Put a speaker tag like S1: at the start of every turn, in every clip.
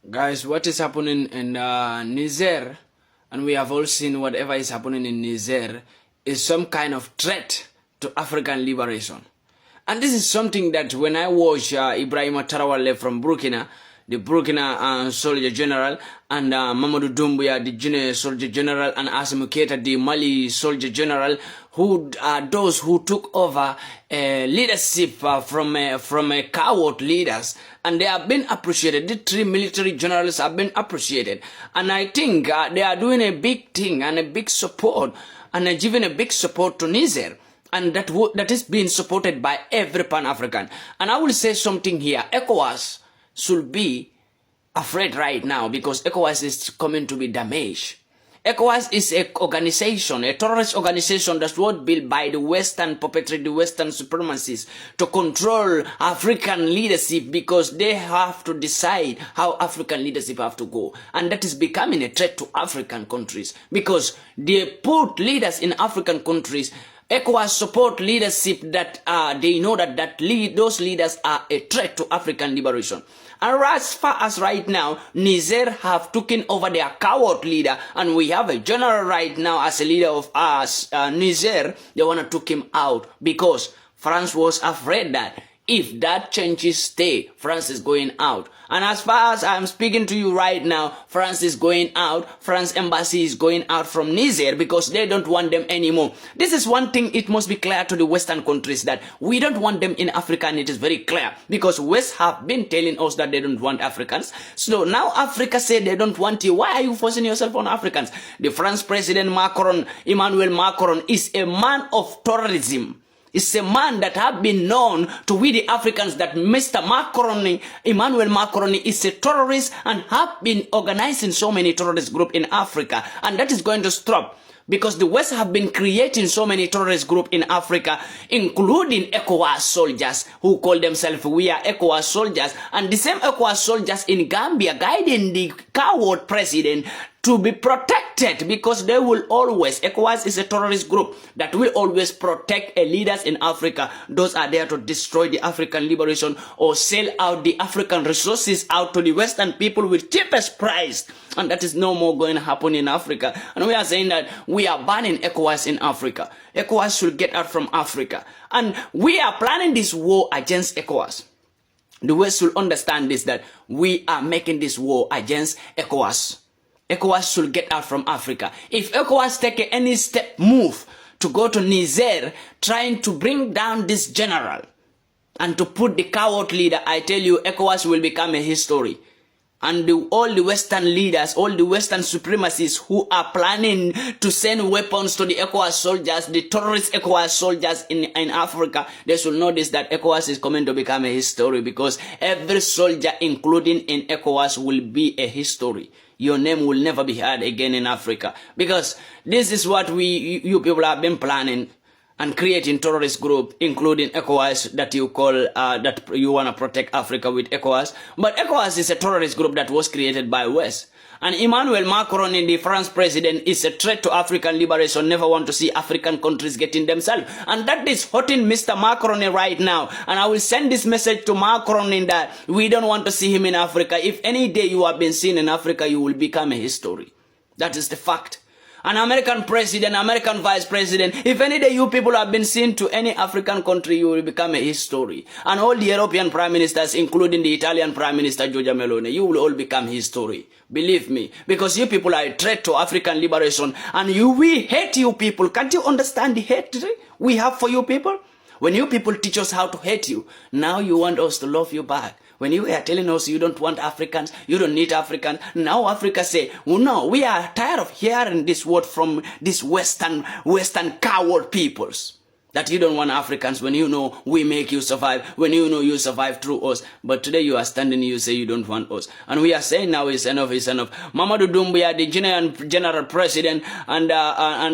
S1: Guys, what is happening in Niger, and we have all seen whatever is happening in Niger, is some kind of threat to African liberation. And this is something that when I watch Ibrahim Tarawale from Burkina, the Burkina soldier general, and Mamadou Doumbouya, the junior soldier general, and Assimi Goïta, the Mali soldier general, who are those who took over leadership from coward leaders, and they have been appreciated. The three military generals have been appreciated, and I think they are doing a big thing and a big support, and giving a big support to Niger. And that is being supported by every Pan-African. And I will say something here. ECOWAS should be afraid right now because ECOWAS is coming to be damaged. ECOWAS is an organization, a terrorist organization that was built by the Western puppetry, the Western supremacists, to control African leadership because they have to decide how African leadership have to go. And that is becoming a threat to African countries because they put leaders in African countries. ECOWAS support leadership that they know that those leaders are a threat to African liberation. And as far as right now, Niger have taken over their coward leader, and we have a general right now as a leader of Niger. They want to take him out because France was afraid that if that changes stay, France is going out. And as far as I'm speaking to you right now, France is going out. France embassy is going out from Niger because they don't want them anymore. This is one thing it must be clear to the Western countries that we don't want them in Africa, and it is very clear because West have been telling us that they don't want Africans. So now Africa said they don't want you. Why are you forcing yourself on Africans? The French President Macron, Emmanuel Macron, is a man of terrorism. It's a man that have been known to we the Africans that Mr. Macron, Emmanuel Macron, is a terrorist and have been organizing so many terrorist groups in Africa. And that is going to stop because the West have been creating so many terrorist groups in Africa, including ECOWAS soldiers who call themselves we are ECOWAS soldiers. And the same ECOWAS soldiers in Gambia guiding the coward president to be protected because they will always, ECOWAS is a terrorist group that will always protect leaders in Africa. Those are there to destroy the African liberation or sell out the African resources out to the Western people with cheapest price. And that is no more going to happen in Africa. And we are saying that we are banning ECOWAS in Africa. ECOWAS should get out from Africa. And we are planning this war against ECOWAS. The West should understand this, that we are making this war against ECOWAS. ECOWAS should get out from Africa. If ECOWAS take any move to go to Niger, trying to bring down this general and to put the coward leader, I tell you, ECOWAS will become a history. And all the Western leaders, all the Western supremacists who are planning to send weapons to the ECOWAS soldiers, the terrorist ECOWAS soldiers in Africa, they should notice that ECOWAS is coming to become a history because every soldier, including in ECOWAS, will be a history. Your name will never be heard again in Africa because this is what you people have been planning and creating terrorist group, including ECOWAS, that you call, that you want to protect Africa with ECOWAS. But ECOWAS is a terrorist group that was created by West. And Emmanuel Macron, in the French president, is a threat to African liberation, never want to see African countries getting themselves. And that is hurting Mr. Macron right now. And I will send this message to Macron in that we don't want to see him in Africa. If any day you have been seen in Africa, you will become a history. That is the fact. An American president, American vice president, if any day you people have been seen to any African country, you will become a history. And all the European prime ministers, including the Italian prime minister, Giorgia Meloni, you will all become history. Believe me. Because you people are a threat to African liberation. And we hate you people. Can't you understand the hatred we have for you people? When you people teach us how to hate you, now you want us to love you back. When you are telling us you don't want Africans, you don't need Africans, now Africa say, well, no, we are tired of hearing this word from these Western coward peoples. That you don't want Africans when you know we make you survive, when you know you survive through us. But today you are standing, you say you don't want us. And we are saying now it's enough, it's enough. Mamadou Doumbouya, the general president, and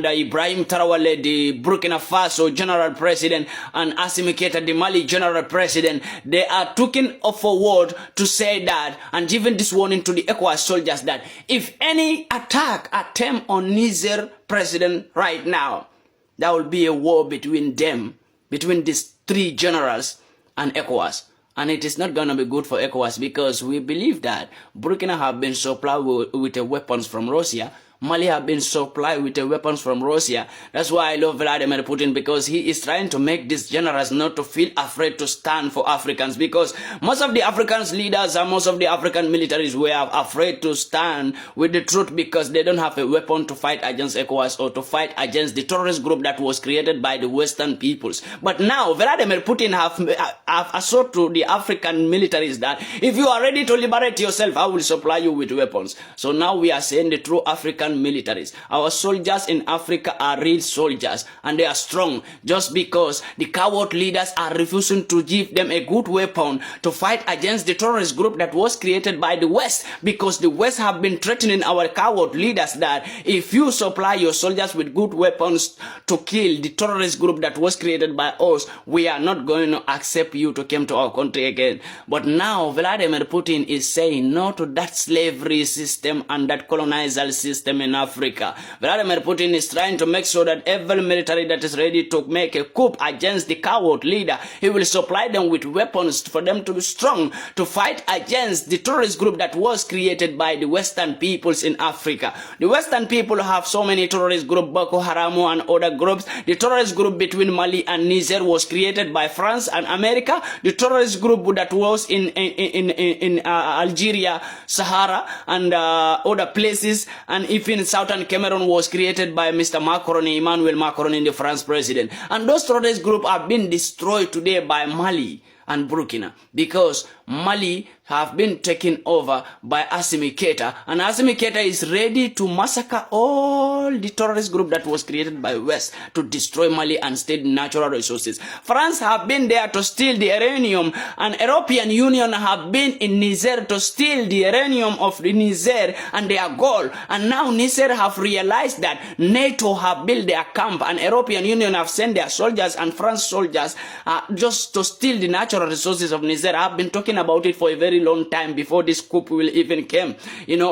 S1: Ibrahim Tarawale, the Burkina Faso general president, and Assimi Goïta, the Mali general president, they are taking a forward to say that, and giving this warning to the ECOWAS soldiers that if any attempt on Niger president right now, there will be a war between them, between these three generals and ECOWAS. And it is not going to be good for ECOWAS because we believe that Burkina have been supplied with weapons from Russia. Mali have been supplied with weapons from Russia. That's why I love Vladimir Putin, because he is trying to make these generals not to feel afraid to stand for Africans, because most of the Africans leaders and most of the African militaries were afraid to stand with the truth because they don't have a weapon to fight against ECOWAS or to fight against the terrorist group that was created by the Western peoples. But now Vladimir Putin have assured to the African militaries that if you are ready to liberate yourself, I will supply you with weapons. So now we are saying the true African militaries. Our soldiers in Africa are real soldiers and they are strong, just because the coward leaders are refusing to give them a good weapon to fight against the terrorist group that was created by the West, because the West have been threatening our coward leaders that if you supply your soldiers with good weapons to kill the terrorist group that was created by us, we are not going to accept you to come to our country again. But now Vladimir Putin is saying no to that slavery system and that colonial system in Africa. Vladimir Putin is trying to make sure that every military that is ready to make a coup against the coward leader, he will supply them with weapons for them to be strong to fight against the terrorist group that was created by the Western peoples in Africa. The Western people have so many terrorist groups, Boko Haram and other groups. The terrorist group between Mali and Niger was created by France and America. The terrorist group that was in Algeria, Sahara, and other places, and even Southern Cameroon was created by Mr. Macron, Emmanuel Macron, the French president. And those terrorist groups have been destroyed today by Mali and Burkina, because Mali have been taken over by Assimi Goïta, and Assimi Goïta is ready to massacre all the terrorist group that was created by West to destroy Mali and steal natural resources. France have been there to steal the uranium, and European Union have been in Niger to steal the uranium of the Niger and their gold. And now Niger have realized that NATO have built their camp, and European Union have sent their soldiers and France soldiers just to steal the natural resources of Niger. I've been talking about it for a very long time before this coup will even come,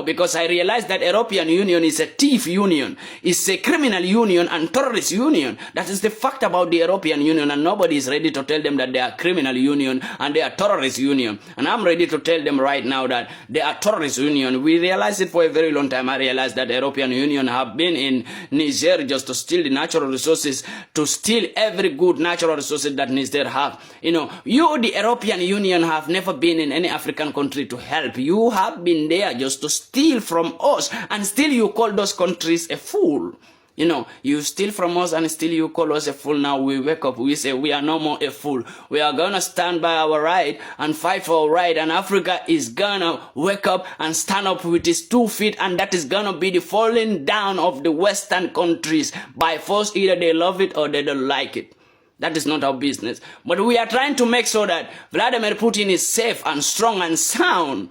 S1: because I realized that European Union is a thief union, it's a criminal union and terrorist union. That is the fact about the European Union, and nobody is ready to tell them that they are criminal union and they are terrorist union. And I'm ready to tell them right now that they are terrorist union. We realized it for a very long time. I realized that the European Union have been in Niger just to steal the natural resources, to steal every good natural resources that Niger have. You, the European Union, have never been in any African country to help. You have been there just to steal from us, and still you call those countries a fool. You steal from us and still you call us a fool. Now we wake up, we say we are no more a fool. We are gonna stand by our right and fight for our right, and Africa is gonna wake up and stand up with its 2 feet, and that is gonna be the falling down of the Western countries by force. Either they love it or they don't like it. That is not our business. But we are trying to make sure that Vladimir Putin is safe and strong and sound,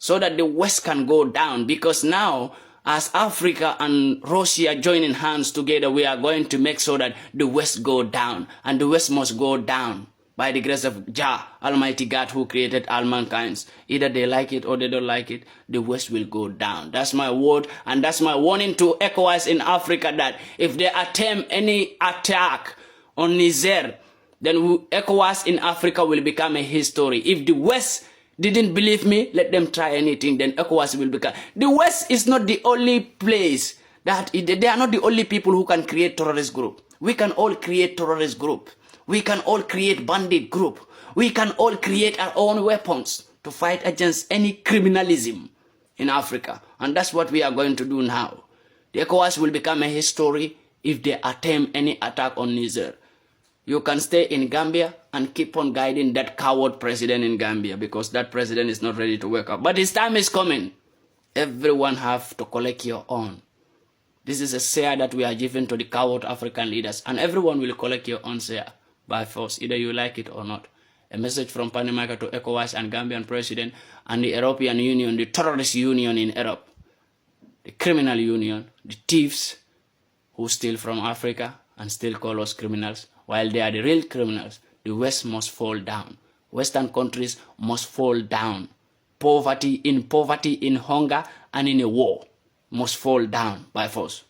S1: so that the West can go down. Because now, as Africa and Russia joining hands together, we are going to make sure that the West go down. And the West must go down by the grace of Jah, Almighty God, who created all mankind. Either they like it or they don't like it, the West will go down. That's my word, and that's my warning to ECOWAS in Africa, that if they attempt any attack on Niger, then ECOWAS in Africa will become a history. If the West didn't believe me, let them try anything, then ECOWAS will become. The West is not the only place that, they are not the only people who can create terrorist group. We can all create terrorist group. We can all create bandit group. We can all create our own weapons to fight against any criminalism in Africa. And that's what we are going to do now. The ECOWAS will become a history if they attempt any attack on Niger. You can stay in Gambia and keep on guiding that coward president in Gambia, because that president is not ready to wake up. But his time is coming. Everyone have to collect your own. This is a share that we are giving to the coward African leaders, and everyone will collect your own share by force, either you like it or not. A message from Panamaker to ECOWAS and Gambian president and the European Union, the terrorist union in Europe, the criminal union, the thieves who steal from Africa and still call us criminals, while they are the real criminals. The West must fall down. Western countries must fall down. Poverty, in hunger, and in a war must fall down by force.